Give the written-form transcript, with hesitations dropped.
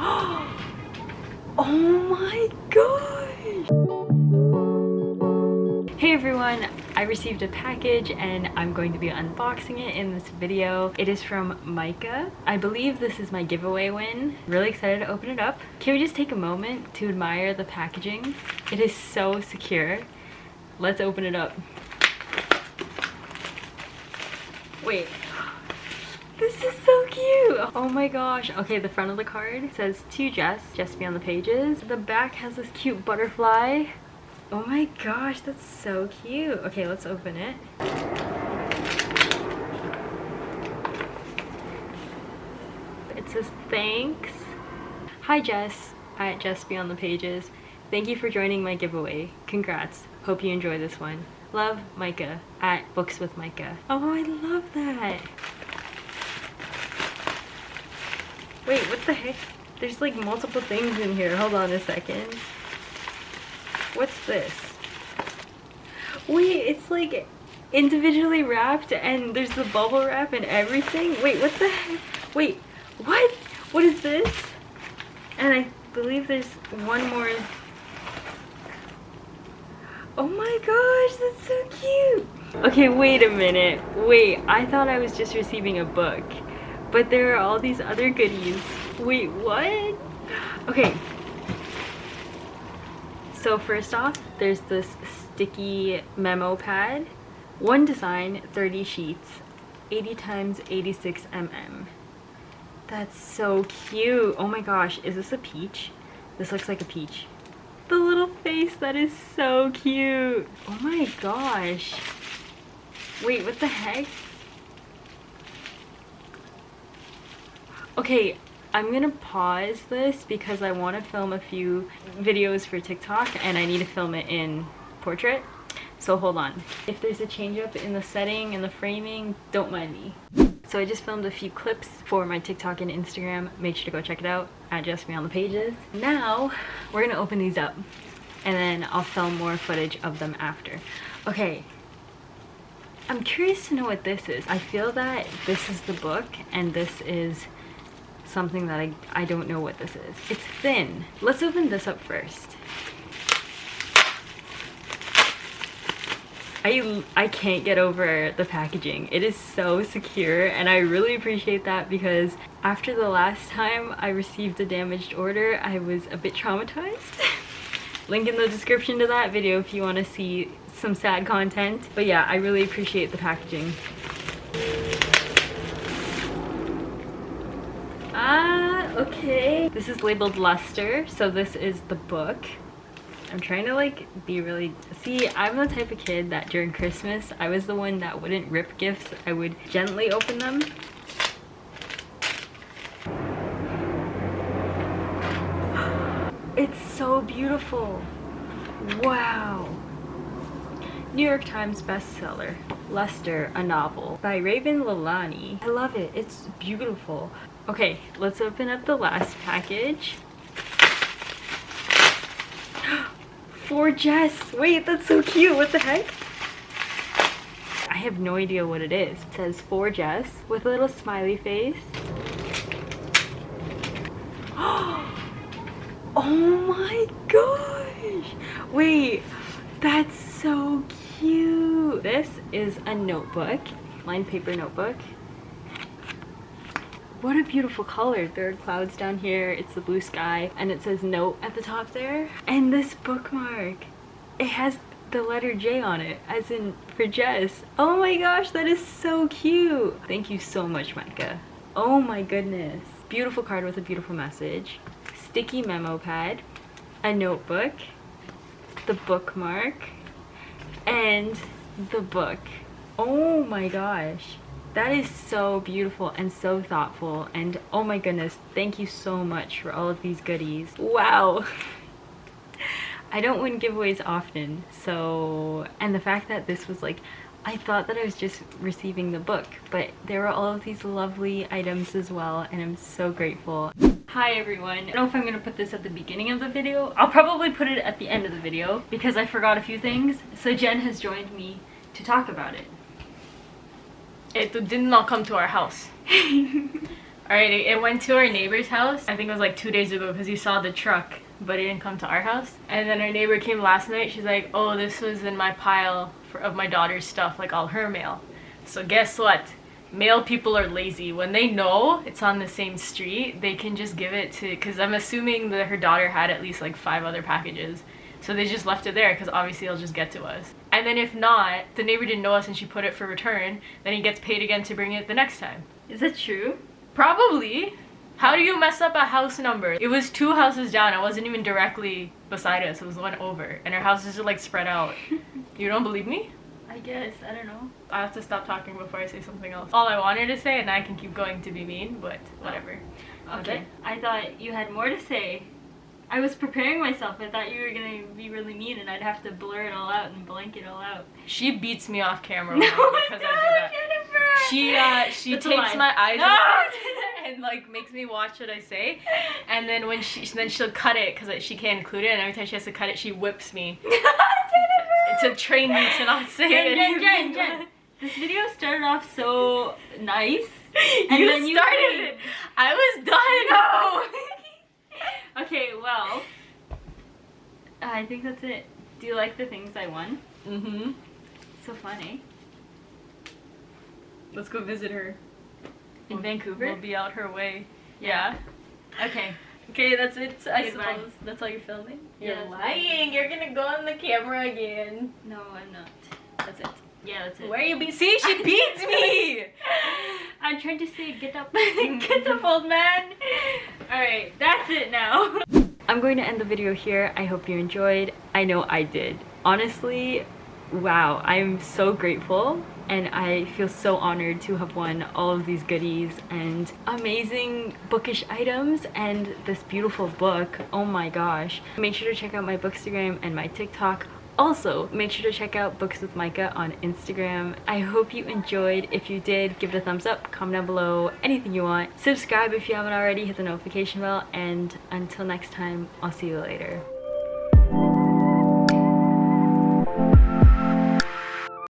Oh my gosh! Hey everyone, I received a package and I'm going to be unboxing it in this video. It is from Micah. I believe this is my giveaway win. Really excited to open it up. Can we just take a moment to admire the packaging? It is so secure. Let's open it up. Wait. This is so cute! Oh my gosh. Okay, the front of the card says to Jess, Jess be on the pages. The back has this cute butterfly. Oh my gosh, that's so cute. Okay, let's open it. It says thanks. Hi Jess, at Jess be on the pages. Thank you for joining my giveaway. Congrats. Hope you enjoy this one. Love, Micah, at Books with Micah. Oh, I love that. Wait, what the heck? There's like multiple things in here. Hold on a second. What's this? Wait, it's like individually wrapped and there's the bubble wrap and everything. Wait, what the heck? Wait, what? What is this? And I believe there's one more. Oh my gosh, that's so cute. Okay, wait a minute. Wait, I thought I was just receiving a book. But there are all these other goodies. Wait, what? Okay. So first off, there's this sticky memo pad. One design, 30 sheets, 80 times 86 mm. That's so cute. Oh my gosh, is this a peach? This looks like a peach. The little face, that is so cute. Oh my gosh. Wait, what the heck? Okay, I'm gonna pause this because I want to film a few videos for TikTok and I need to film it in portrait. So hold on. If there's a change up in the setting and the framing, don't mind me. So I just filmed a few clips for my TikTok and Instagram. Make sure to go check it out at Just Me on the Pages. Now we're gonna open these up and then I'll film more footage of them after. Okay. I'm curious to know what this is. I feel that this is the book and this is something that I don't know what this is. It's thin. Let's open this up first. I can't get over the packaging. It is so secure and I really appreciate that because after the last time I received a damaged order, I was a bit traumatized. Link in the description to that video if you want to see some sad content. But yeah, I really appreciate the packaging. Okay. This is labeled Luster, so this is the book. I'm trying to like be really... See, I'm the type of kid that during Christmas, I was the one that wouldn't rip gifts. I would gently open them. It's so beautiful. Wow. New York Times bestseller, Luster, a novel by Raven Lalani. I love it. It's beautiful. Okay, let's open up the last package. For Jess. Wait, that's so cute. What the heck? I have no idea what it is. It says for Jess with a little smiley face. Oh my gosh. Wait, that's so cute. This is a notebook, lined paper notebook. What a beautiful color. There are clouds down here, it's the blue sky, and it says note at the top there. And this bookmark, it has the letter J on it, as in for Jess. Oh my gosh, that is so cute. Thank you so much, Micah. Oh my goodness. Beautiful card with a beautiful message. Sticky memo pad, a notebook, the bookmark, and the book. Oh my gosh. That is so beautiful and so thoughtful, and oh my goodness, thank you so much for all of these goodies. Wow. I don't win giveaways often, so, and the fact that this was like, I thought that I was just receiving the book, but there were all of these lovely items as well, and I'm so grateful. Hi everyone. I don't know if I'm gonna put this at the beginning of the video. I'll probably put it at the end of the video because I forgot a few things, so Jen has joined me to talk about it. It did not come to our house. Alright, it went to our neighbor's house. I think it was like 2 days ago because you saw the truck, but it didn't come to our house. And then our neighbor came last night. She's like, oh, this was in my pile of my daughter's stuff, like all her mail. So guess what? Mail people are lazy. When they know it's on the same street, they can just give it to, because I'm assuming that her daughter had at least like 5 other packages. So they just left it there because obviously it'll just get to us. And then if not, the neighbor didn't know us and she put it for return, then he gets paid again to bring it the next time. Is that true? Probably. How do you mess up a house number? It was 2 houses down. It wasn't even directly beside us. It was one over. And our houses are like spread out. You don't believe me? I guess. I don't know. I have to stop talking before I say something else. All I wanted to say, and I can keep going to be mean, but whatever. Okay. I thought you had more to say. I was preparing myself. I thought you were gonna be really mean and I'd have to blur it all out and blank it all out. She beats me off camera now because I do that. She takes my eyes off and like makes me watch what I say. And then when she'll cut it because she can't include it, and every time she has to cut it, she whips me. To train me to not say it. Jen. This video started off so nice. And then you started it. I was done. No. Okay, well, I think that's it. Do you like the things I won? Mm-hmm. So funny. Let's go visit her. In Vancouver? We'll be out her way. Yeah. Okay. Okay, that's it, I suppose. That's all you're filming? You're lying. You're gonna go on the camera again. No, I'm not. That's it. Yeah, that's it. Where are you being? See, she beats me! I'm trying to say, get up. Get up, old man. Alright, that's it now. I'm going to end the video here. I hope you enjoyed. I know I did. Honestly, wow, I'm so grateful. And I feel so honored to have won all of these goodies and amazing bookish items and this beautiful book. Oh my gosh. Make sure to check out my Bookstagram and my TikTok. Also, make sure to check out Books with Micah on Instagram. I hope you enjoyed. If you did, give it a thumbs up, comment down below, anything you want. Subscribe if you haven't already, hit the notification bell, and until next time, I'll see you later.